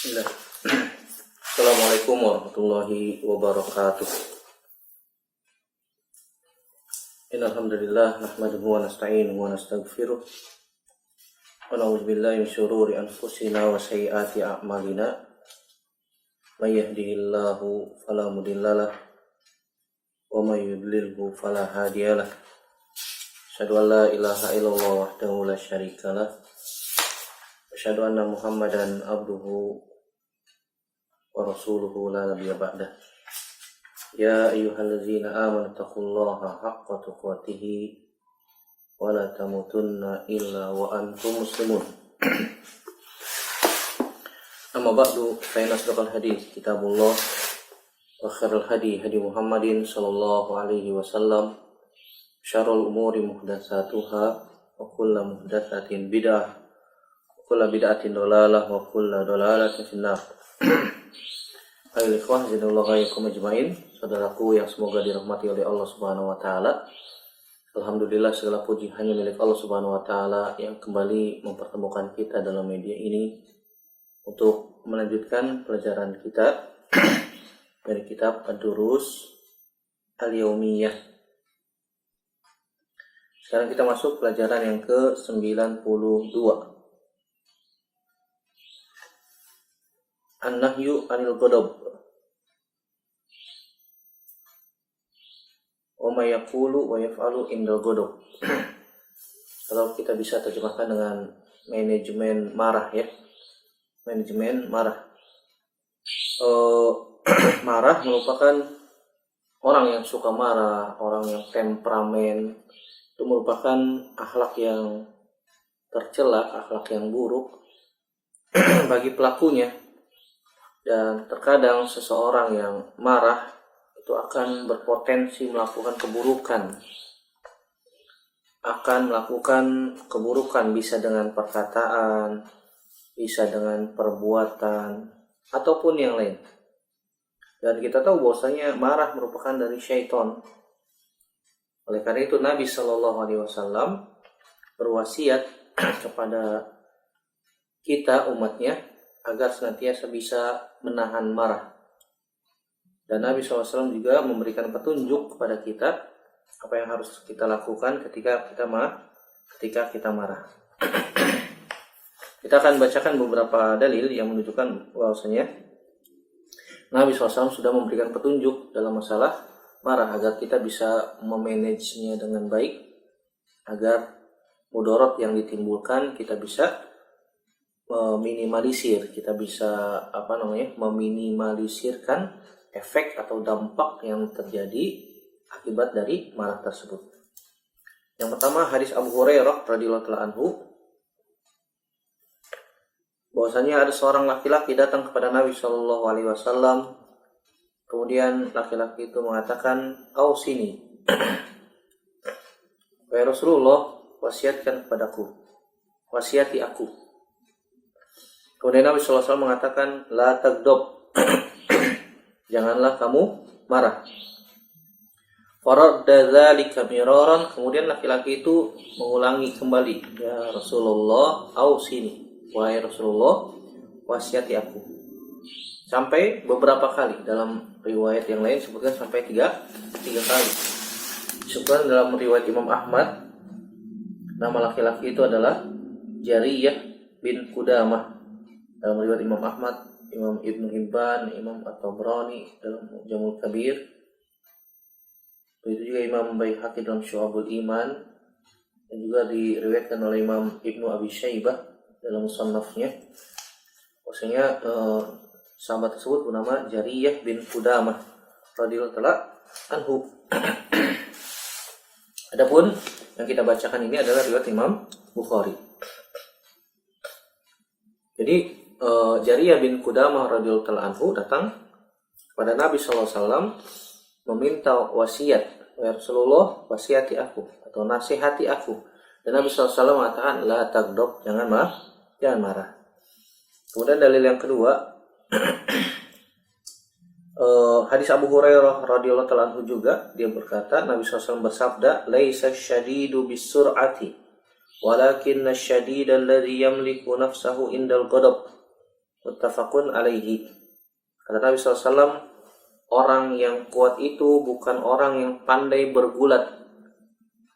Bismillah. Assalamualaikum warahmatullahi wabarakatuh. Innal hamdalillah nahmaduhu wa nasta'inuhu wa nastaghfiruh wa na'udzu billahi min syururi anfusina wa sayyiati a'malina. May yahdihillahu fala mudhillalah wa may yudlilhu fala hadiyalah. Asyhadu an la ilaha illallah wahdahu la syarikalah. Asyhadu anna Muhammadan abduhu wa rasuluhu la nabiyya ba'dah. Ya ayyuhallazina amanu taqullaha haqqa tuqatih wa la tamutunna illa wa antum muslimun. Amma ba'du, fa inna asdaqal hadits kitabullah wa khairul hadi Muhammadin sallallahu alaihi wasallam. Syarrul umuri muhdatsatuha wa kullu muhdatsatin bid'ah wa kullu bid'atin dhalalah wa kullu dhalalatin finnar. Hai ikhwah, jazakallahu khairan ajmain. Saudaraku yang semoga dirahmati oleh Allah Subhanahu wa taala. Alhamdulillah, segala puji hanya milik Allah Subhanahu wa taala yang kembali mempertemukan kita dalam media ini untuk melanjutkan pelajaran kita dari kitab Ad-Durus Al-Yaumiyah. Sekarang kita masuk pelajaran yang ke-92. An-nahyu 'anil ghadab. Wa may yaqulu wa yaf'alu indal ghadab. Kalau kita bisa terjemahkan dengan manajemen marah ya. Manajemen marah. Marah merupakan orang yang suka marah, orang yang temperamen. Itu merupakan akhlak yang tercela, akhlak yang buruk bagi pelakunya. Dan terkadang seseorang yang marah itu akan berpotensi melakukan keburukan. Akan melakukan keburukan bisa dengan perkataan, bisa dengan perbuatan, ataupun yang lain. Dan kita tahu bahwasanya marah merupakan dari syaitan. Oleh karena itu Nabi SAW berwasiat kepada kita umatnya agar senantiasa bisa menahan marah. Dan Nabi SAW juga memberikan petunjuk kepada kita apa yang harus kita lakukan ketika kita marah. Kita akan bacakan beberapa dalil yang menunjukkan bahwasanya Nabi SAW sudah memberikan petunjuk dalam masalah marah agar kita bisa memanagenya dengan baik, agar mudarat yang ditimbulkan kita bisa meminimalisir, kita bisa meminimalisirkan efek atau dampak yang terjadi akibat dari marah tersebut. Yang pertama, hadis Abu Hurairah radhiyallahu anhu, bahwasanya ada seorang laki-laki datang kepada Nabi Shallallahu alaihi wasallam. Kemudian laki-laki itu mengatakan, "Ausini." Wahai Rasulullah, wasiatkan kepadaku. Wasiati aku. Kemudian Nabi SAW mengatakan, "La tagdob." Janganlah kamu marah. Faradda dzalika miraran. Kemudian laki-laki itu mengulangi kembali, "Ya Rasulullah, ausini." Wahai Rasulullah, wasiati aku. Sampai beberapa kali. Dalam riwayat yang lain sebutkan sampai tiga kali. Sebutkan dalam riwayat Imam Ahmad, nama laki-laki itu adalah Jariyah bin Qudamah. Dalam riwayat Imam Ahmad, Imam Ibnu Hibban, Imam At-Tabrani dalam Jamul Kabir. Begitu juga Imam Baihaqi dalam Syu'abul Iman, dan juga diriwayatkan oleh Imam Ibnu Abi Syaibah dalam Musannafnya. Maksudnya sahabat tersebut bernama Jariyah bin Qudamah radhiyallahu anhu. Adapun yang kita bacakan ini adalah riwayat Imam Bukhari. Jadi Jariyah bin Qudamah radhiyallahu anhu datang kepada Nabi SAW meminta wasiat. "Ya Rasulullah, wasiati aku atau nasihati aku." Dan Nabi SAW mengatakan, "La tagdob." Jangan marah. Kemudian dalil yang kedua, hadis Abu Hurairah radhiyallahu anhu juga, dia berkata, Nabi SAW bersabda, "Laisa syadidu bisur'ati, walakinna syadida alladhi yamliku nafsahu indal ghadab." Muttafaqun alaihi. Kata Nabi SAW, orang yang kuat itu bukan orang yang pandai bergulat.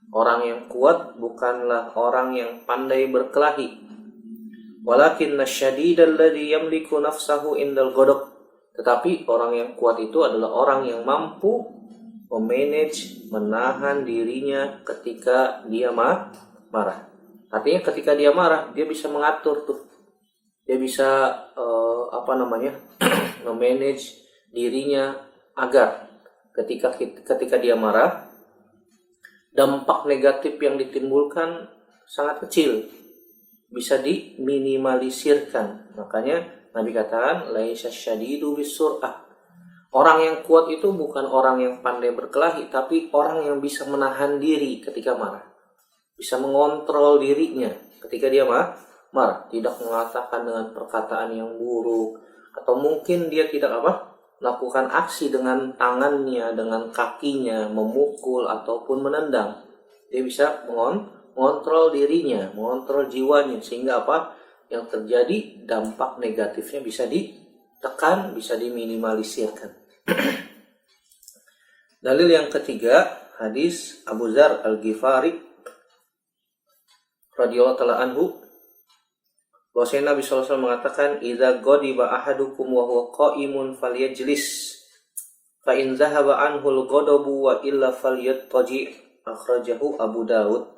Orang yang kuat bukanlah orang yang pandai berkelahi. Walakinna syadidal ladzi yamliku nafsahu indal ghadab. Tetapi orang yang kuat itu adalah orang yang mampu memanage, menahan dirinya ketika dia marah. Artinya ketika dia marah, dia bisa mengatur tuh. Dia bisa memanage dirinya agar ketika dia marah, dampak negatif yang ditimbulkan sangat kecil, bisa diminimalisirkan. Makanya Nabi katakan laisa syadidu bisur'ah. Orang yang kuat itu bukan orang yang pandai berkelahi, tapi orang yang bisa menahan diri ketika marah, bisa mengontrol dirinya ketika dia marah, tidak mengatakan dengan perkataan yang buruk, atau mungkin dia tidak melakukan aksi dengan tangannya, dengan kakinya, memukul ataupun menendang. Dia bisa mengontrol dirinya, mengontrol jiwanya, sehingga yang terjadi, dampak negatifnya bisa ditekan, bisa diminimalisirkan. Dalil yang ketiga, hadis Abu Dzar Al-Ghifari radhiyallahu ta'ala anhu, bahwasanya Nabi SAW mengatakan, idza ghadiba ahadukum wa huwa qa'imun falyajlis fa in dhahaba anhu al-ghadabu wa illa falyattaji'. Akhrajahu Abu Daud.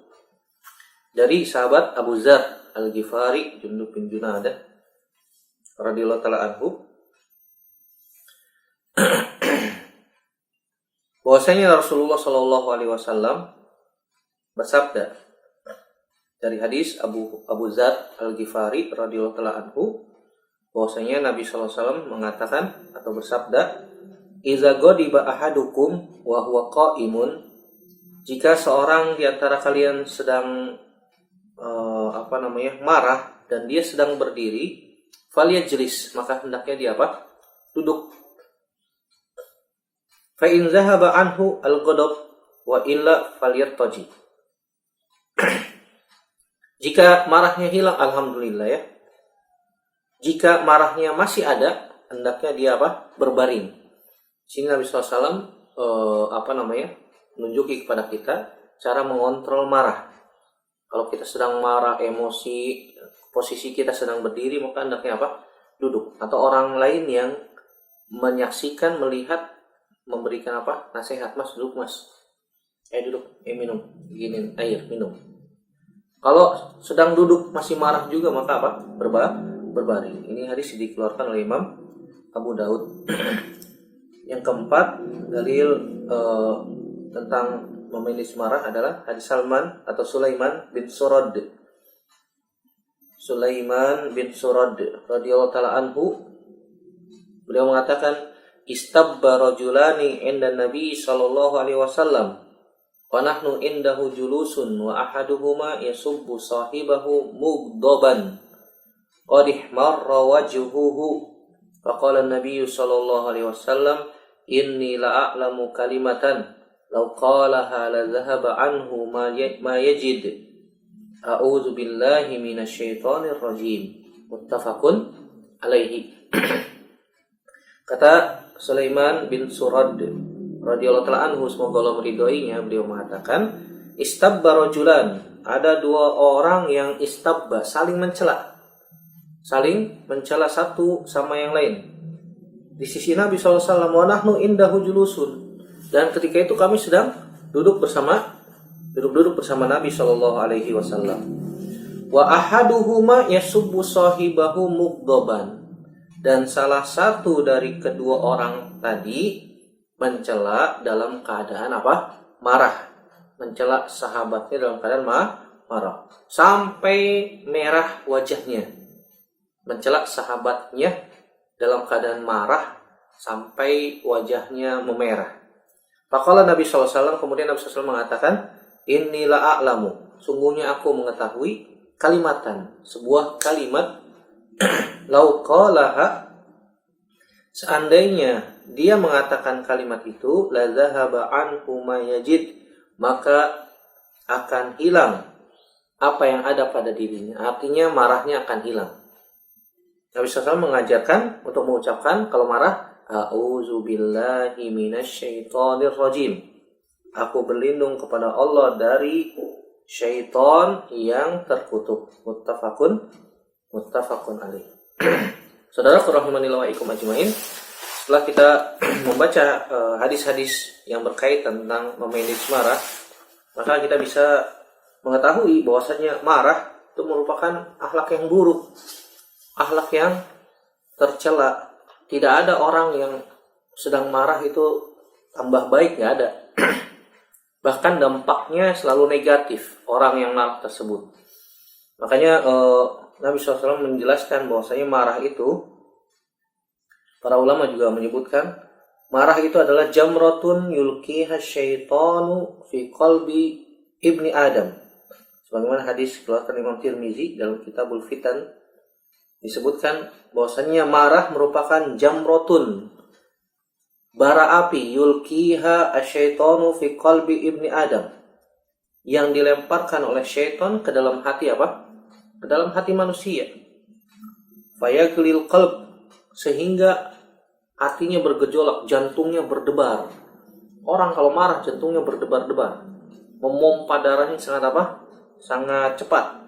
Dari sahabat Abu Dzar Al-Ghifari Jundub bin Junadah radhiyallahu ta'ala anhu, bahwasanya Rasulullah sallallahu alaihi wasallam bersabda, dari hadis Abu Dzar Al-Ghifari radhiyallahu ta'ala anhu, bahwasanya Nabi sallallahu alaihi wasallam mengatakan atau bersabda, "Idza ghadiba ahadukum wa huwa qa'imun." Jika seorang di antara kalian sedang marah dan dia sedang berdiri, falyajlis, maka hendaknya dia duduk. Fa in zahaba anhu al-ghadab wa illa falyattaji. Jika marahnya hilang, alhamdulillah ya. Jika marahnya masih ada, hendaknya dia berbaring. Sini Nabi SAW menunjuki kepada kita cara mengontrol marah. Kalau kita sedang marah, emosi, posisi kita sedang berdiri, maka hendaknya duduk. Atau orang lain yang menyaksikan, melihat, memberikan nasihat, mas duduk mas, duduk, minum, gini air, minum. Kalau sedang duduk masih marah juga, maka berbaring. Ini hadis dikeluarkan oleh Imam Abu Daud. Yang keempat, dalil tentang memanage marah adalah hadis Salman atau Sulaiman bin Surad. Sulaiman bin Surad radhiyallahu ta'ala anhu, beliau mengatakan, istabba rajulani inda Nabi sallallahu alaihi wasallam wa nahnu indahu julusun wa ahaduhuma yasubbu sahibahu mughdaban qad ihmarra wajhuhu faqala an-nabiy sallallahu alaihi wasallam inni la a'lamu kalimatan law qalaha la dhahaba anhu ma yajid a'udzu billahi minasyaitonir rajim. Muttafaqun alaihi. Kata Sulaiman bin Surad radhiyallahu ta'ala anhu, semoga Allah meridhoinya, beliau mengatakan, istabba rajulan, ada dua orang yang istabba, saling mencela satu sama yang lain di sisi Nabi SAW. Wa nahnu indahu julusun, dan ketika itu kami sedang duduk bersama Nabi SAW. Wa ahaduhuma yasubbu sahibahu mughdaban, dan salah satu dari kedua orang tadi mencela dalam keadaan marah, mencela sahabatnya dalam keadaan marah sampai merah wajahnya, mencela sahabatnya dalam keadaan marah sampai wajahnya memerah. Faqala Nabi SAW, kemudian Nabi SAW mengatakan, inilah a'lamu, sungguhnya aku mengetahui kalimatan, sebuah kalimat, lau qalaha, seandainya dia mengatakan kalimat itu, la dhahaba anhu ma yajid, maka akan hilang apa yang ada pada dirinya. Artinya marahnya akan hilang. Nabi SAW mengajarkan untuk mengucapkan kalau marah, a'udzubillahi minasyaitonir rajim. Aku berlindung kepada Allah dari syaitan yang terkutuk. Muttafaqun alaih. Saudara rahimani wa ikum ajmain. Setelah kita membaca hadis-hadis yang berkaitan tentang memanage marah, maka kita bisa mengetahui bahwasanya marah itu merupakan akhlak yang buruk, akhlak yang tercela. Tidak ada orang yang sedang marah itu tambah baik, nggak ada. Bahkan dampaknya selalu negatif orang yang marah tersebut. Makanya Nabi SAW menjelaskan bahwasanya marah itu, para ulama juga menyebutkan marah itu adalah jamratun yulqiha syaitanu fi qalbi ibni Adam. Sebagaimana hadis keluarkan Imam Tirmizi dalam Kitabul Fitan disebutkan bahwasanya marah merupakan jamratun, bara api, yulqiha asyaitanu fi qalbi ibni Adam, yang dilemparkan oleh syaitan ke dalam hati apa? Ke dalam hati manusia. Fayaglil qalb, sehingga hatinya bergejolak, jantungnya berdebar. Orang kalau marah jantungnya berdebar-debar, memompa darahnya sangat apa? Sangat cepat.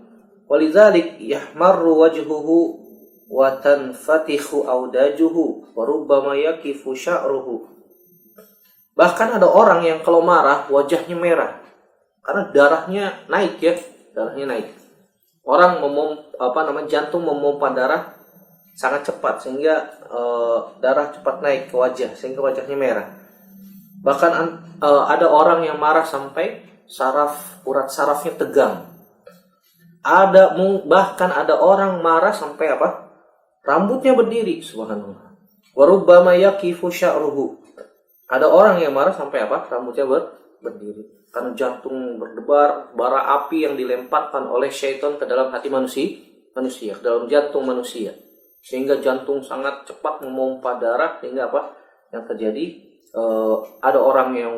Walidzalik yahmarru wajhuhu wa tanfatihu audajuhu wa rubbama yakifu sya'ruhu. Bahkan ada orang yang kalau marah wajahnya merah karena darahnya naik ya, darahnya naik. Orang jantung memompa darah sangat cepat sehingga darah cepat naik ke wajah sehingga wajahnya merah. Bahkan ada orang yang marah sampai urat sarafnya tegang. Bahkan ada orang marah sampai apa? Rambutnya berdiri, subhanallah. Wa rubbama yakifu sya'ruhu. Ada orang yang marah sampai apa? Rambutnya berdiri. Karena jantung berdebar, bara api yang dilemparkan oleh syaitan ke dalam hati manusia, ke dalam jantung manusia. Sehingga jantung sangat cepat memompa darah, sehingga apa? Yang terjadi, ada orang yang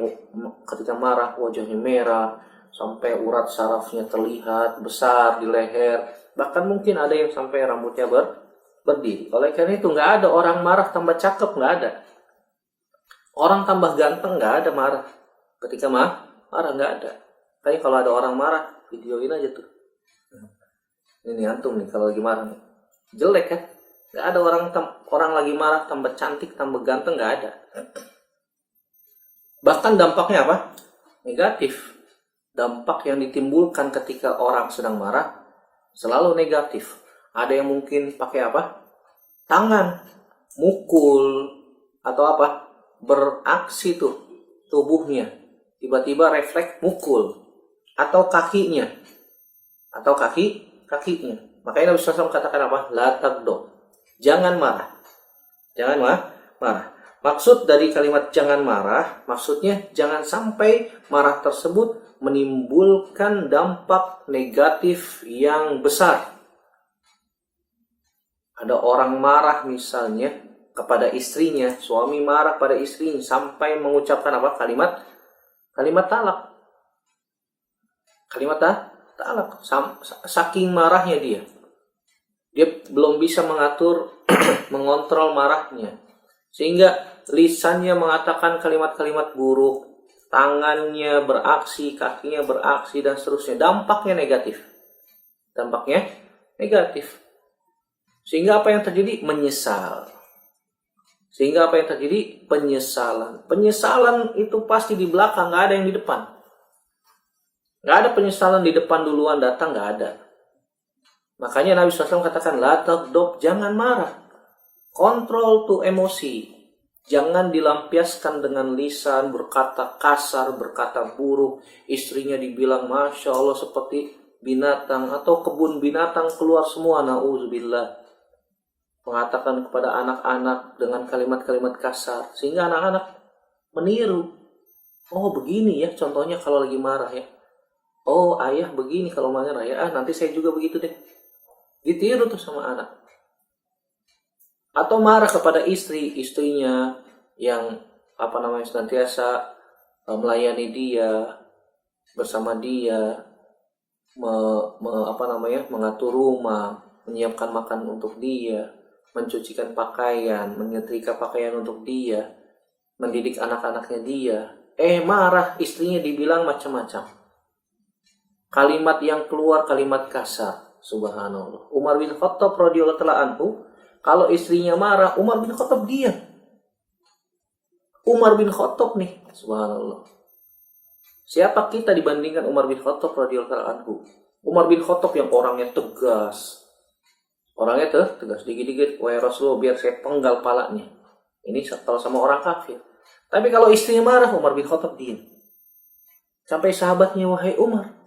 ketika marah wajahnya merah, sampai urat sarafnya terlihat besar di leher. Bahkan mungkin ada yang sampai rambutnya berdiri. Oleh karena itu nggak ada orang marah tambah cakep, nggak ada. Orang tambah ganteng nggak ada marah. Ketika marah nggak ada. Tapi kalau ada orang marah, videoin aja tuh. Ini antum nih kalau lagi marah nih. Jelek kan? Nggak ada orang lagi marah tambah cantik, tambah ganteng, nggak ada. Bahkan dampaknya apa? Negatif. Dampak yang ditimbulkan ketika orang sedang marah selalu negatif. Ada yang mungkin pakai apa? Tangan, mukul, atau apa? Beraksi tuh tubuhnya. Tiba-tiba refleks mukul. Atau kakinya. Atau kakinya. Makanya Nabi SAW katakan apa? La taghdab. Jangan marah. Jangan marah. Maksud dari kalimat jangan marah, maksudnya jangan sampai marah tersebut menimbulkan dampak negatif yang besar. Ada orang marah misalnya kepada istrinya, suami marah pada istrinya sampai mengucapkan apa? Kalimat talak. Kalimat talak. Saking marahnya dia. Dia belum bisa mengatur, mengontrol marahnya. Sehingga lisannya mengatakan kalimat-kalimat buruk, tangannya beraksi, kakinya beraksi, dan seterusnya. Dampaknya negatif. Sehingga apa yang terjadi? Menyesal. Penyesalan. Penyesalan itu pasti di belakang, nggak ada yang di depan. Nggak ada penyesalan di depan duluan datang, nggak ada. Makanya Nabi SAW katakan, la taghdab, jangan marah. Kontrol tuh emosi. Jangan dilampiaskan dengan lisan, berkata kasar, berkata buruk. Istrinya dibilang, Masya Allah, seperti binatang. Atau kebun binatang keluar semua, na'udzubillah. Mengatakan kepada anak-anak dengan kalimat-kalimat kasar. Sehingga anak-anak meniru. Oh begini ya contohnya kalau lagi marah ya. Oh ayah begini kalau marah ya. Nanti saya juga begitu deh. Ditiru tuh sama anak. Atau marah kepada istrinya yang senantiasa melayani dia, bersama dia, mengatur rumah, menyiapkan makan untuk dia. mencucikan pakaian, menyetrika pakaian untuk dia, mendidik anak-anaknya dia. Marah, istrinya dibilang macam-macam. Kalimat yang keluar kalimat kasar. Subhanallah. Umar bin Khattab radhiyallahu ta'ala anhu, kalau istrinya marah, Umar bin Khattab diam. Umar bin Khattab nih, subhanallah. Siapa kita dibandingkan Umar bin Khattab radhiyallahu ta'ala anhu? Umar bin Khattab yang orangnya tegas. Orangnya tegas, dikit-dikit, wahai Rasulullah biar saya penggal palanya. Ini kalau sama orang kafir. Tapi kalau istrinya marah, Umar bin Khattab diam. Sampai sahabatnya, wahai Umar,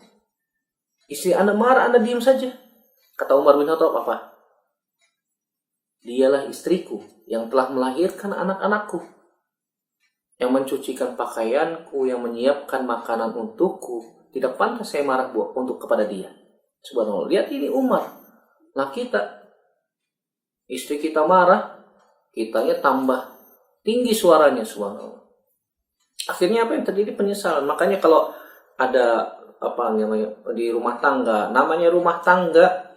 istri Anda marah, Anda diam saja. Kata Umar bin Khattab, apa? Dialah istriku yang telah melahirkan anak-anakku, yang mencucikan pakaianku, yang menyiapkan makanan untukku. Tidak pantas saya marah untuk kepada dia. Subhanallah. Lihat ini Umar. Nah kita, istri kita marah, kitanya tambah tinggi suaranya. Subhanallah. Akhirnya apa yang terjadi? Penyesalan. Makanya kalau ada apa namanya di rumah tangga, namanya rumah tangga,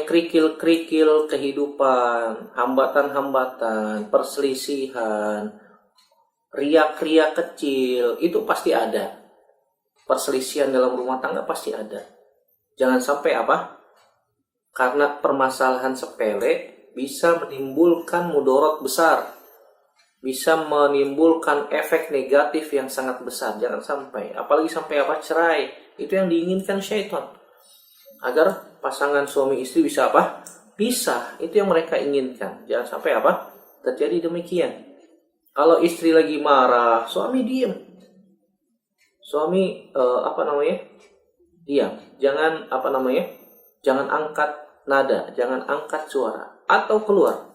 kerikil-kerikil kehidupan, hambatan-hambatan, perselisihan, riak-riak kecil, itu pasti ada. Perselisihan dalam rumah tangga pasti ada. Jangan sampai karena permasalahan sepele bisa menimbulkan mudarat besar, bisa menimbulkan efek negatif yang sangat besar. Jangan sampai, apalagi sampai cerai. Itu yang diinginkan syaitan, agar pasangan suami istri bisa pisah. Itu yang mereka inginkan. Jangan sampai terjadi demikian. Kalau istri lagi marah, suami diam. Suami diam. Jangan jangan angkat nada, jangan angkat suara, atau keluar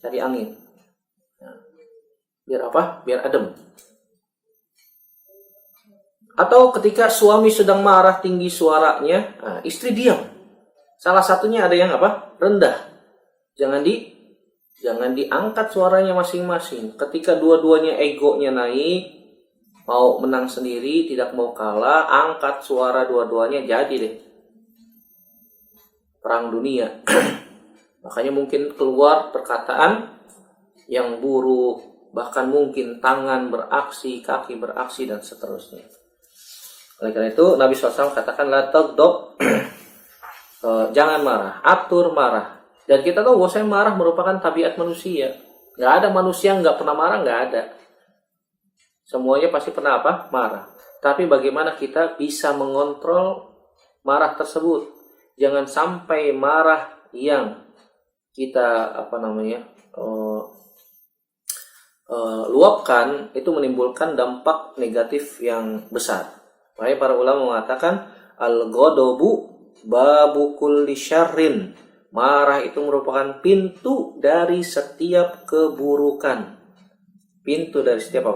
cari angin. Biar Biar adem. Atau ketika suami sedang marah tinggi suaranya, istri diam. Salah satunya ada yang rendah. Jangan diangkat suaranya masing-masing. Ketika dua-duanya egonya naik, mau menang sendiri, tidak mau kalah, angkat suara dua-duanya, jadi deh perang dunia. Makanya mungkin keluar perkataan yang buruk, bahkan mungkin tangan beraksi, kaki beraksi, dan seterusnya. Oleh karena itu Nabi SAW katakan la taghdab, jangan marah, atur marah. Dan kita tahu bahwa marah merupakan tabiat manusia. Nggak ada manusia yang nggak pernah marah, nggak ada. Semuanya pasti pernah marah. Tapi bagaimana kita bisa mengontrol marah tersebut? Jangan sampai marah yang kita luapkan itu menimbulkan dampak negatif yang besar. Makanya para ulama mengatakan al-ghadabu babu kulli syarrin. Marah itu merupakan pintu dari setiap keburukan. Pintu dari setiap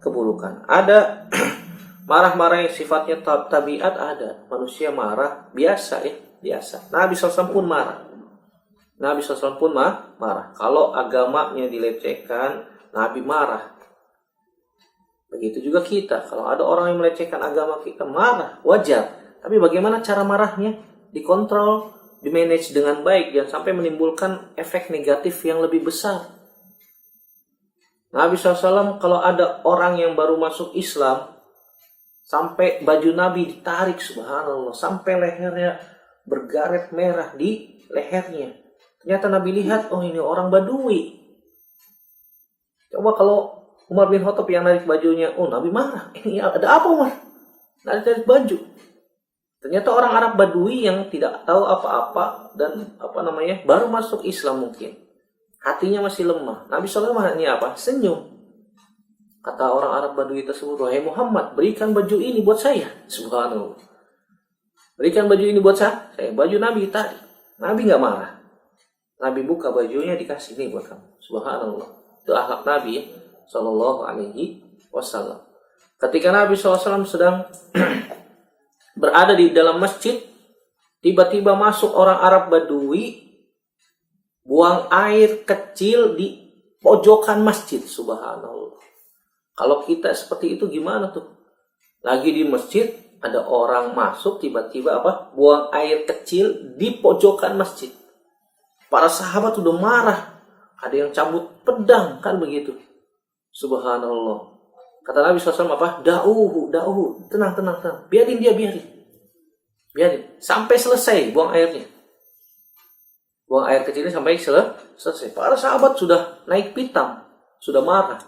keburukan. Ada marah-marah yang sifatnya tabiat, ada. Manusia marah biasa biasa. Nabi SAW pun marah. Nabi SAW pun marah. Kalau agamanya dilecehkan, Nabi marah. Begitu juga kita. Kalau ada orang yang melecehkan agama kita, marah. Wajar. Tapi bagaimana cara marahnya? Dikontrol, dimanage dengan baik. Jangan sampai menimbulkan efek negatif yang lebih besar. Nabi SAW kalau ada orang yang baru masuk Islam, sampai baju Nabi ditarik, subhanallah, sampai lehernya bergaret merah di lehernya. Ternyata Nabi lihat, oh ini orang Badui. Coba kalau Umar bin Khattab yang narik bajunya, oh Nabi marah. Ini ada apa Umar? Narik baju. Ternyata orang Arab Badui yang tidak tahu apa-apa dan baru masuk Islam mungkin. Hatinya masih lemah. Nabi SAW hanya Senyum. Kata orang Arab Badui tersebut, wahai Muhammad, berikan baju ini buat saya. Subhanallah. Berikan baju ini buat saya. Baju Nabi tadi. Nabi nggak marah. Nabi buka bajunya, dikasih ini buat kamu. Subhanallah. Itu akhlak Nabi Sallallahu Alaihi Wasallam. Ketika Nabi SAW sedang berada di dalam masjid, tiba-tiba masuk orang Arab Badui, buang air kecil di pojokan masjid. Subhanallah. Kalau kita seperti itu gimana tuh? Lagi di masjid, ada orang masuk tiba-tiba buang air kecil di pojokan masjid. Para sahabat udah marah. Ada yang cabut pedang, kan begitu. Subhanallah. Kata Nabi SAW apa? Da'uhu. Tenang. Biarin dia. Sampai selesai buang airnya. Buang air kecilnya sampai selesai. Para sahabat sudah naik pitam. Sudah marah.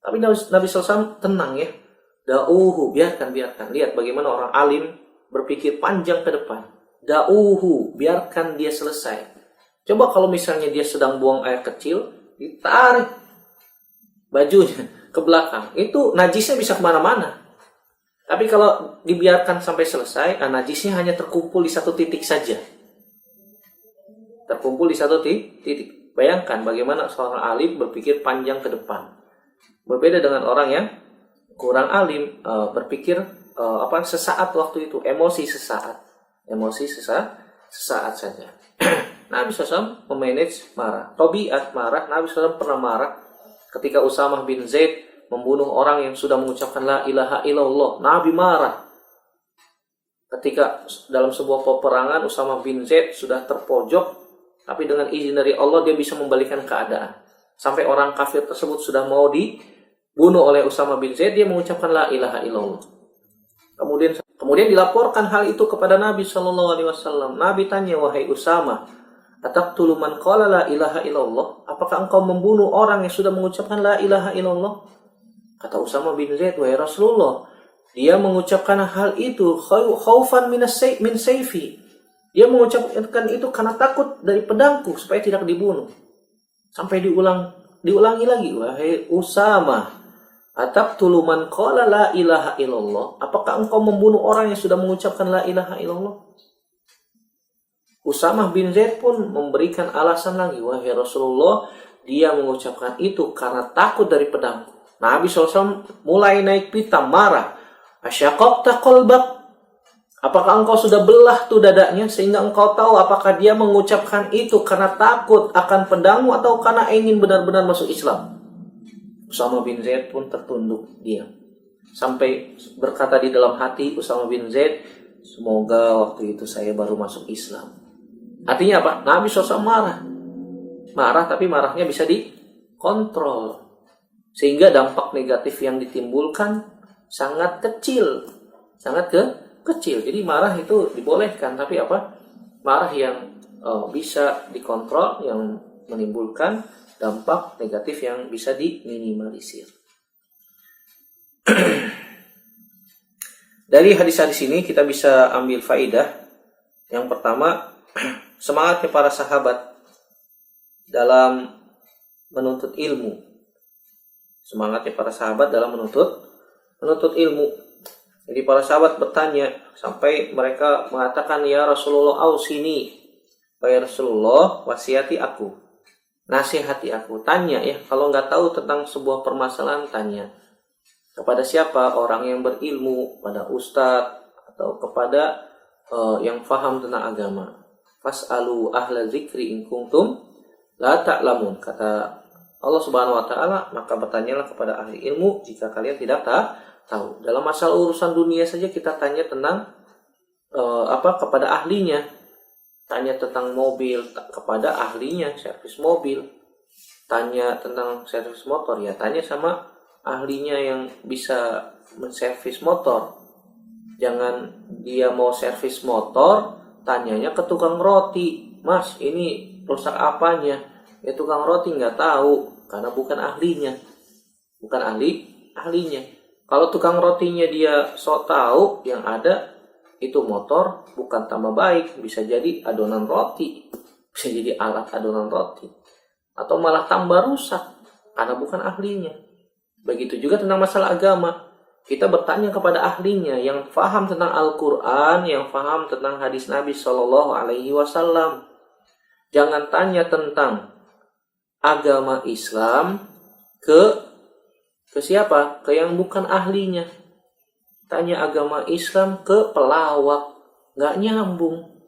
Tapi Nabi SAW tenang ya. Da'uhu. Biarkan. Lihat bagaimana orang alim berpikir panjang ke depan. Da'uhu. Biarkan dia selesai. Coba kalau misalnya dia sedang buang air kecil. Ditarik bajunya ke belakang. Itu najisnya bisa kemana-mana. Tapi kalau dibiarkan sampai selesai, najisnya hanya terkumpul di satu titik saja. Terkumpul di satu titik. Bayangkan bagaimana seorang alim berpikir panjang ke depan. Berbeda dengan orang yang kurang alim, berpikir sesaat waktu itu, emosi sesaat saja. Nabi SAW memanage marah. Tabiat marah. Nabi SAW pernah marah ketika Usamah bin Zaid membunuh orang yang sudah mengucapkan la ilaha illallah. Nabi marah. Ketika dalam sebuah peperangan Usamah bin Zaid sudah terpojok, tapi dengan izin dari Allah dia bisa membalikan keadaan. Sampai orang kafir tersebut sudah mau dibunuh oleh Usamah bin Zaid, dia mengucapkan la ilaha illallah. Kemudian dilaporkan hal itu kepada Nabi SAW. Nabi tanya, wahai Usamah, ataqtulu man qala la ilaha illallah? Apakah engkau membunuh orang yang sudah mengucapkan la ilaha illallah? Kata Usamah bin Zaid, wahai Rasulullah, dia mengucapkan hal itu khaufan min sayfi. Dia mengucapkan itu karena takut dari pedangku supaya tidak dibunuh. Sampai diulangi lagi, wahai Usamah, ataqtulu man qala la ilaha illallah? Apakah engkau membunuh orang yang sudah mengucapkan la ilaha illallah? Usamah bin Zaid pun memberikan alasan lagi, wahai Rasulullah, dia mengucapkan itu karena takut dari pedangku. Nabi SAW mulai naik pitam, marah. Asyaqaqta qalbak? Apakah engkau sudah belah tuh dadanya sehingga engkau tahu apakah dia mengucapkan itu karena takut akan pedangmu atau karena ingin benar-benar masuk Islam? Usamah bin Zaid pun tertunduk diam. Sampai berkata di dalam hati Usamah bin Zaid, semoga waktu itu saya baru masuk Islam. Artinya apa? Nabi SAW marah. Marah tapi marahnya bisa dikontrol. Sehingga dampak negatif yang ditimbulkan sangat kecil. Kecil. Jadi marah itu dibolehkan. Tapi marah yang bisa dikontrol, yang menimbulkan dampak negatif yang bisa diminimalisir. Dari hadis-hadis ini kita bisa ambil faidah. Yang pertama, semangatnya para sahabat dalam menuntut ilmu. Semangatnya para sahabat dalam menuntut ilmu. Jadi para sahabat bertanya sampai mereka mengatakan, ya Rasulullah ausini, wahai Rasulullah wasiati aku, nasihati aku. Tanya ya, kalau nggak tahu tentang sebuah permasalahan tanya kepada siapa? Orang yang berilmu, pada ustadz atau kepada yang faham tentang agama. Fas'alu ahla zikri in kuntum la ta'lamun. Kata Allah Subhanahu wa taala, maka bertanyalah kepada ahli ilmu jika kalian tidak tahu. Dalam masalah urusan dunia saja kita tanya tentang kepada ahlinya. Tanya tentang mobil kepada ahlinya, servis mobil. Tanya tentang servis motor ya, tanya sama ahlinya yang bisa menservis motor. Jangan dia mau servis motor, tanyanya ke tukang roti. Mas, ini rusak apanya? Ya tukang roti nggak tahu karena bukan ahlinya, ahlinya. Kalau tukang rotinya dia sok tahu, yang ada itu motor bukan tambah baik, bisa jadi adonan roti, bisa jadi alat adonan roti, atau malah tambah rusak karena bukan ahlinya. Begitu juga tentang masalah agama, kita bertanya kepada ahlinya yang faham tentang Al-Quran, yang faham tentang hadis Nabi SAW. Jangan tanya tentang agama Islam ke siapa? Ke yang bukan ahlinya. Tanya agama Islam ke pelawak, nggak nyambung.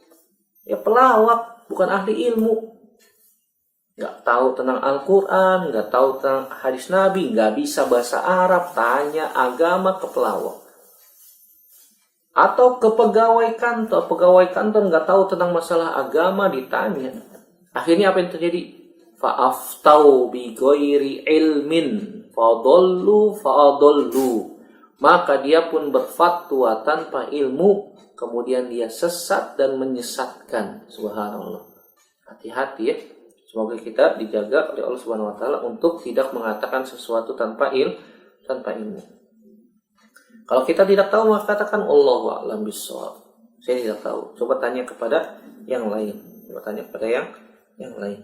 Ya pelawak, bukan ahli ilmu. Nggak tahu tentang Al-Quran, nggak tahu tentang hadis Nabi, nggak bisa bahasa Arab, tanya agama ke pelawak. Atau ke pegawai kantor nggak tahu tentang masalah agama, ditanya. Akhirnya apa yang terjadi? Fa'aftau bi ghairi ilmin fadallu fa'adallu. Maka dia pun berfatwa tanpa ilmu, kemudian dia sesat dan menyesatkan. Subhanallah. Hati-hati ya. Semoga kita dijaga oleh Allah Subhanahu wa taala untuk tidak mengatakan sesuatu tanpa ilmu. Kalau kita tidak tahu, maka katakan Allahu a'lam bishawab. Saya tidak tahu. Coba tanya kepada yang lain. Yang lain.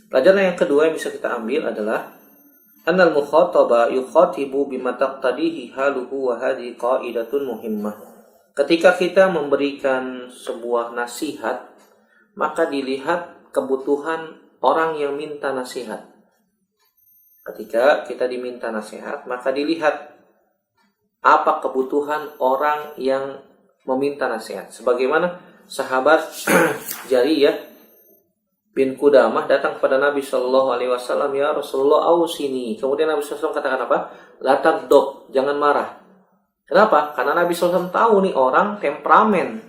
Pelajaran yang kedua yang bisa kita ambil adalah annal mukhataba yukhatibu bima taqtadihi haluhu wa hadhihi qaidatun muhimmah. Ketika kita memberikan sebuah nasihat, maka dilihat kebutuhan orang yang minta nasihat. Ketika kita diminta nasihat, maka dilihat apa kebutuhan orang yang meminta nasihat. Sebagaimana sahabat Jariyah bin Qudamah datang kepada Nabi Shallallahu Alaihi Wasallam, ya Rasulullah, ausini. Kemudian Nabi SAW katakan apa? La taghdab, jangan marah. Kenapa? Karena Nabi SAW tahu nih orang temperamen.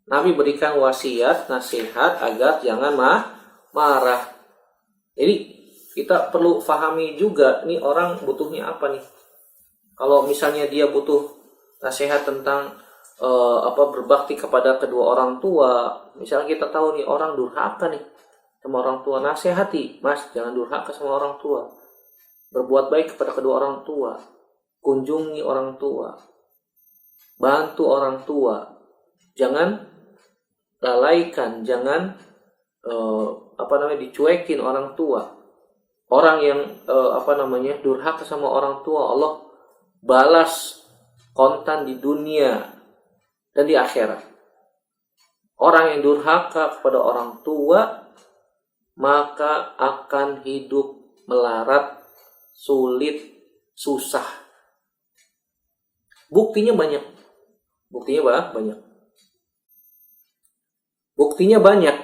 Nabi berikan wasiat, nasihat agar jangan marah. Jadi kita perlu pahami juga nih orang butuhnya apa nih. Kalau misalnya dia butuh nasihat tentang berbakti kepada kedua orang tua, misalnya kita tahu nih orang durhaka nih sama orang tua, nasihati, mas jangan durhaka sama orang tua, berbuat baik kepada kedua orang tua, kunjungi orang tua, bantu orang tua, jangan lalaikan, jangan dicuekin orang tua. Orang yang durhaka sama orang tua, Allah balas kontan di dunia dan di akhirat. Orang yang durhaka kepada orang tua maka akan hidup melarat, sulit, susah. Buktinya banyak. Buktinya banyak.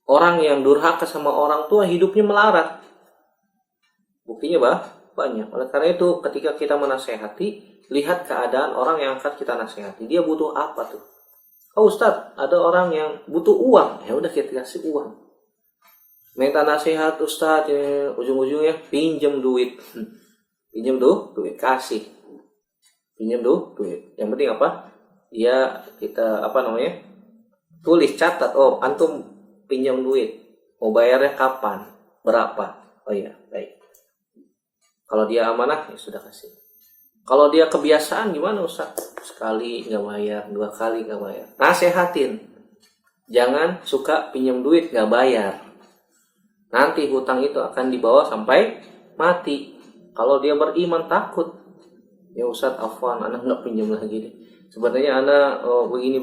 Orang yang durhaka sama orang tua hidupnya melarat. Buktinya banyak. Oleh karena itu ketika kita menasehati, lihat keadaan orang yang akan kita nasihati. Dia butuh apa tuh? Oh Ustadz, ada orang yang butuh uang. Ya udah kita kasih uang. Minta nasihat Ustadz, ya, ujung-ujungnya pinjam duit. Pinjam duit, kasih. Pinjam duit. Yang penting apa? Kita tulis, catat. Oh, antum pinjam duit. Mau bayarnya kapan? Berapa? Oh iya, baik. Kalau dia amanah, ya sudah kasih. Kalau dia kebiasaan gimana Ustaz? Sekali nggak bayar, 2 kali nggak bayar. Nasehatin. Jangan suka pinjam duit nggak bayar. Nanti hutang itu akan dibawa sampai mati. Kalau dia beriman takut. Ya Ustaz, afwan, anak nggak pinjam lagi deh. Sebenarnya anak begini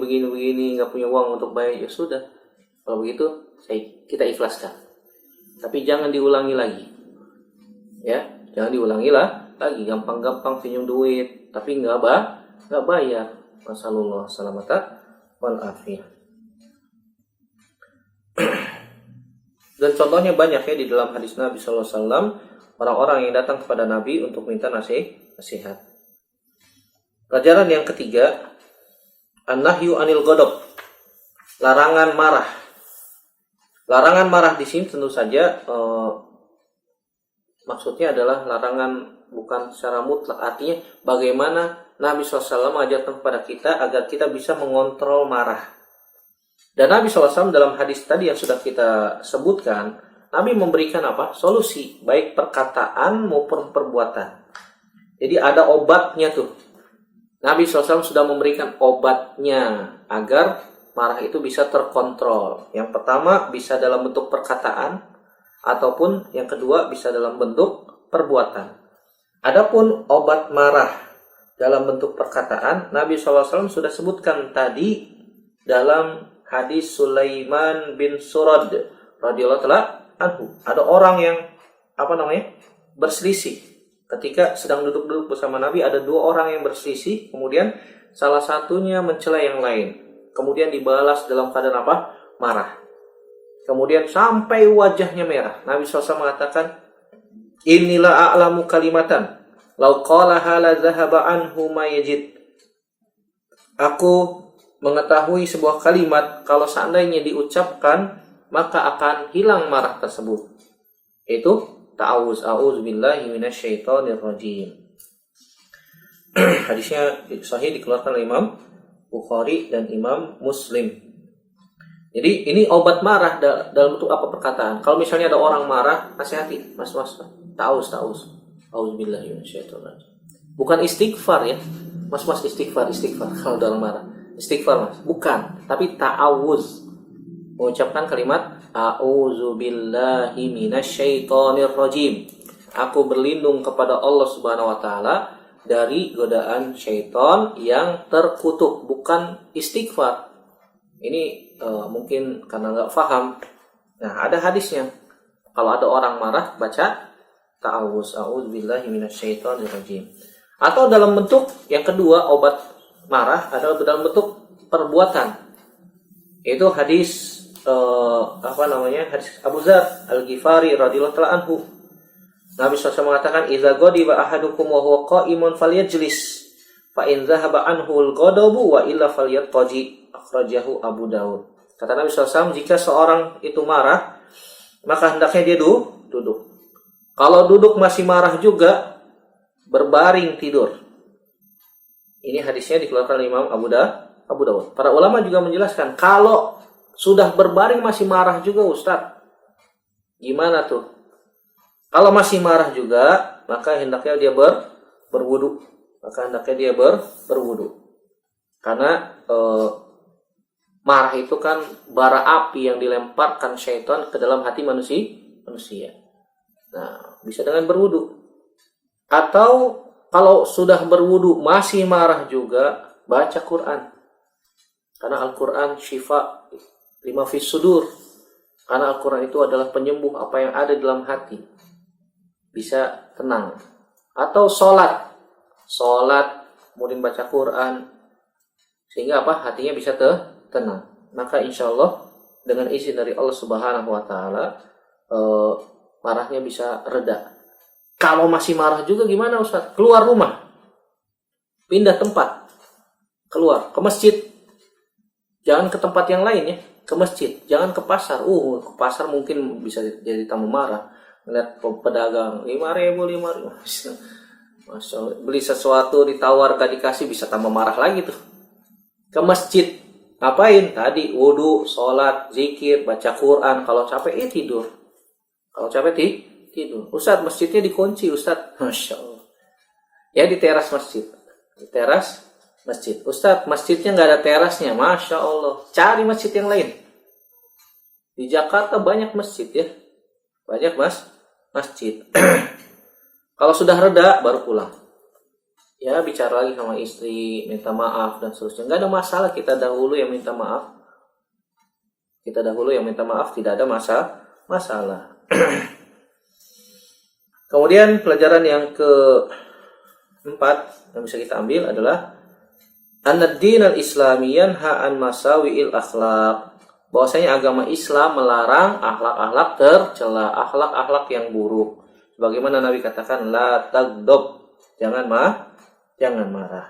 nggak punya uang untuk bayar. Ya sudah. Kalau begitu kita ikhlaskan. Tapi jangan diulangi lagi. Ya, jangan diulangi lagi. Gampang-gampang pinjam duit tapi nggak bayar. Masalullah salamata wal afiyah. Dan contohnya banyak ya di dalam hadis Nabi sallallahu alaihi wasallam, orang-orang yang datang kepada Nabi untuk minta nasihat. Pelajaran yang ketiga, an-nahyu anil ghadab. Larangan marah. Larangan marah di sini tentu saja maksudnya adalah larangan bukan secara mutlak. Artinya bagaimana Nabi SAW mengajarkan kepada kita agar kita bisa mengontrol marah. Dan Nabi SAW dalam hadis tadi yang sudah kita sebutkan, Nabi memberikan solusi, baik perkataan maupun perbuatan. Jadi ada obatnya tuh. Nabi SAW sudah memberikan obatnya agar marah itu bisa terkontrol. Yang pertama bisa dalam bentuk perkataan, ataupun yang kedua bisa dalam bentuk perbuatan. Adapun obat marah dalam bentuk perkataan, Nabi SAW sudah sebutkan tadi dalam hadis Sulaiman bin Surad radhiyallahu ta'ala anhu. Ada orang yang berselisih. Ketika sedang duduk-duduk bersama Nabi, ada 2 orang yang berselisih, kemudian salah satunya mencela yang lain. Kemudian dibalas dalam keadaan marah. Kemudian sampai wajahnya merah. Nabi SAW mengatakan, "Inilah a'lamu kalimatan law qalaha la dhahaba anhu ma yajid." Aku mengetahui sebuah kalimat kalau seandainya diucapkan maka akan hilang marah tersebut. Itu ta'awuz, a'udzubillahi minasyaitonir rajim. Hadisnya sahih dikeluarkan oleh Imam Bukhari dan Imam Muslim. Jadi ini obat marah dalam bentuk apa perkataan. Kalau misalnya ada orang marah, nasihati, mas, ta'awuz. A'udzubillahi minasyaitonir rajim. Bukan istighfar ya. Mas istighfar kalau dalam marah. Istighfar mas, bukan, tapi ta'awuz. Mengucapkan kalimat a'udzubillahi minasyaitonir rajim. Aku berlindung kepada Allah Subhanahu wa taala dari godaan syaitan yang terkutuk, bukan istighfar. Ini mungkin karena nggak paham. Nah, ada hadisnya. Kalau ada orang marah, baca ta'awuz, a'udzubillahi minasyaitonir rajim. Atau dalam bentuk yang kedua, obat marah adalah dalam bentuk perbuatan. Itu hadis hadis Abu Dzar Al-Ghifari radhiyallahu ta'ala anhu. Nabi SAW mengatakan, "Idza ghadiba ahadukum wa huwa qa'imun falyajlis, fa in dhahaba anhu al-ghadabu wa illa falyattaji." Akhrajahu Abu Daud. Kata Nabi SAW, jika seorang itu marah, maka hendaknya dia duduk. Kalau duduk masih marah juga, berbaring tidur. Ini hadisnya dikeluarkan oleh Imam Abu Daud. Para ulama juga menjelaskan, kalau sudah berbaring masih marah juga Ustaz, gimana tuh? Kalau masih marah juga, maka hendaknya dia berwudu. Karena marah itu kan bara api yang dilemparkan syaitan ke dalam hati manusia. Nah, bisa dengan berwudu. Atau kalau sudah berwudu masih marah juga, baca Quran. Karena Al-Quran syifa lima fis sudur. Karena Al-Quran itu adalah penyembuh apa yang ada dalam hati. Bisa tenang. Atau sholat, kemudian baca Quran. Sehingga hatinya bisa tenang. Maka insya Allah dengan izin dari Allah Subhanahu wa taala marahnya bisa reda. Kalau masih marah juga gimana Ustaz? Keluar rumah. Pindah tempat. Keluar ke masjid. Jangan ke tempat yang lain ya, ke masjid. Jangan ke pasar. Ke pasar mungkin bisa jadi tambah marah. Melihat pedagang 5.000. Masya Allah. Beli sesuatu ditawar gak dikasih, bisa tambah marah lagi tuh. Ke masjid. Ngapain? Tadi wudu, sholat, zikir, baca Quran. Kalau capek tidur. Tidur. Ustaz, masjidnya dikunci Ustaz. Masya Allah. Ya di teras masjid. Ustaz, masjidnya nggak ada terasnya. Masya Allah. Cari masjid yang lain. Di Jakarta banyak masjid ya. Banyak masjid. Kalau sudah reda baru pulang. Ya bicara lagi sama istri, minta maaf dan seterusnya. Nggak ada masalah kita dahulu yang minta maaf. Tidak ada masalah. Kemudian pelajaran yang keempat yang bisa kita ambil adalah an-din al-islami yanha an masawi'il akhlaq. Bahwasanya agama Islam melarang akhlak-akhlak tercela, akhlak-akhlak yang buruk. Sebagaimana Nabi katakan la taghdab, jangan marah.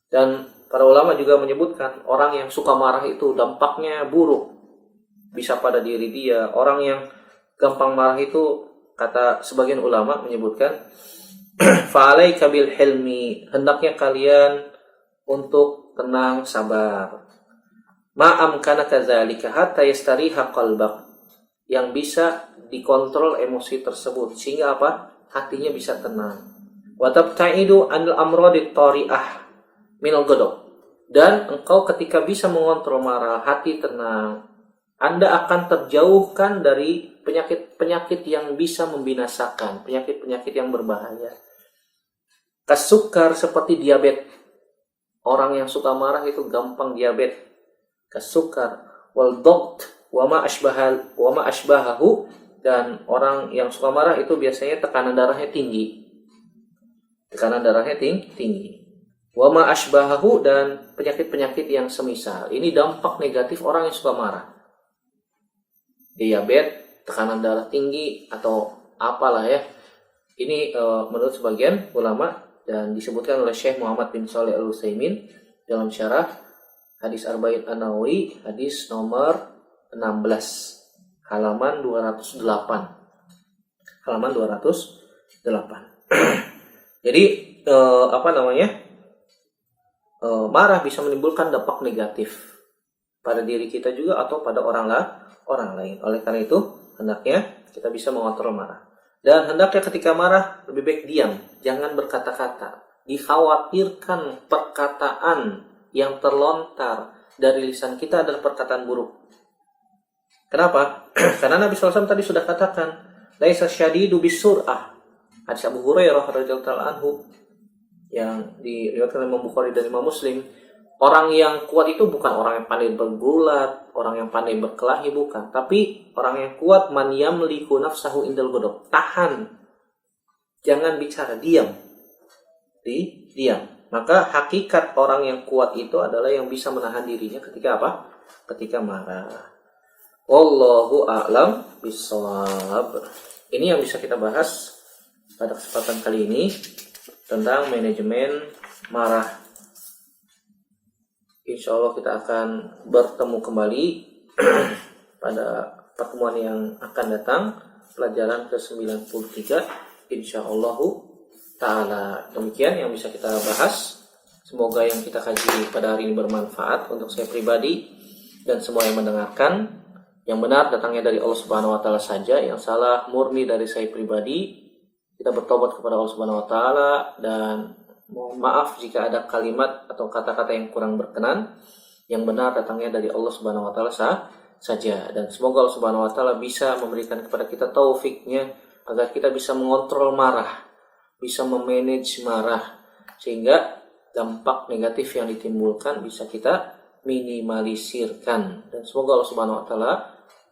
Dan para ulama juga menyebutkan orang yang suka marah itu dampaknya buruk. Bisa pada diri dia. Orang yang gampang marah itu, kata sebagian ulama menyebutkan fa'alaika bil hilmi, hendaknya kalian untuk tenang, sabar. Ma'am kana kadzalika hatta yastariha qalbak, yang bisa dikontrol emosi tersebut sehingga hatinya bisa tenang. Wa tabta'idu anil amradit tari'ah minal ghadab, dan engkau ketika bisa mengontrol marah, hati tenang, Anda akan terjauhkan dari penyakit-penyakit yang bisa membinasakan, penyakit-penyakit yang berbahaya. Kasukar seperti diabetes. Orang yang suka marah itu gampang diabetes. Kasukar wal dhagt wa ma asbahahu, dan orang yang suka marah itu biasanya tekanan darahnya tinggi. Wa ma asbahahu, dan penyakit-penyakit yang semisal. Ini dampak negatif orang yang suka marah. Diabetes, tekanan darah tinggi, atau apalah ya. Ini menurut sebagian ulama dan disebutkan oleh Syekh Muhammad bin Shalih Al-Utsaimin dalam syarah Hadis Arba'in An-Nawawi, hadis nomor 16, halaman 208. Halaman 208. Jadi marah bisa menimbulkan dampak negatif pada diri kita juga atau pada orang lain. Oleh karena itu, hendaknya kita bisa mengontrol marah. Dan hendaknya ketika marah lebih baik diam, jangan berkata-kata. Dikhawatirkan perkataan yang terlontar dari lisan kita adalah perkataan buruk. Kenapa? Karena Nabi SAW tadi sudah katakan, laisa syadidu bisur'ah. Hadis Abu Hurairah radhiyallahu anhu yang diriwayatkan oleh Imam Bukhari dan Imam Muslim, orang yang kuat itu bukan orang yang pandai bergulat, orang yang pandai berkelahi, bukan. Tapi orang yang kuat man yamliku nafsahu indal ghadab. Tahan. Jangan bicara, diam. Diam. Maka hakikat orang yang kuat itu adalah yang bisa menahan dirinya ketika apa? Ketika marah. Wallahu a'lam bishawab. Ini yang bisa kita bahas pada kesempatan kali ini tentang manajemen marah. Insya Allah kita akan bertemu kembali pada pertemuan yang akan datang, pelajaran ke-93 insya Allah ta'ala. Demikian yang bisa kita bahas. Semoga yang kita kaji pada hari ini bermanfaat untuk saya pribadi dan semua yang mendengarkan. Yang benar datangnya dari Allah Subhanahu wa taala saja, yang salah murni dari saya pribadi. Kita bertobat kepada Allah Subhanahu wa taala dan mohon maaf jika ada kalimat atau kata-kata yang kurang berkenan. Yang benar datangnya dari Allah Subhanahu wa taala saja, dan semoga Allah Subhanahu wa taala bisa memberikan kepada kita taufiknya agar kita bisa mengontrol marah, bisa memanage marah, sehingga dampak negatif yang ditimbulkan bisa kita minimalisirkan. Dan semoga Allah Subhanahu wa taala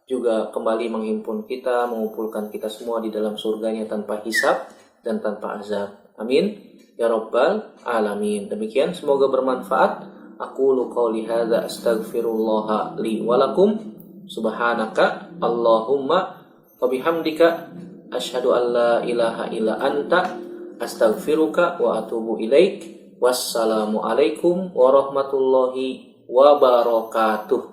juga kembali menghimpun kita, mengumpulkan kita semua di dalam surganya tanpa hisab dan tanpa azab. Amin ya rabbal alamin. Demikian, semoga bermanfaat. Aqulu qouli hadza astaghfirullah li wa lakum. Subhanaka Allahumma wa bihamdika asyhadu an la ilaha illa anta astaghfiruka wa atubu ilaik. Wassalamu alaikum warahmatullahi wabarakatuh.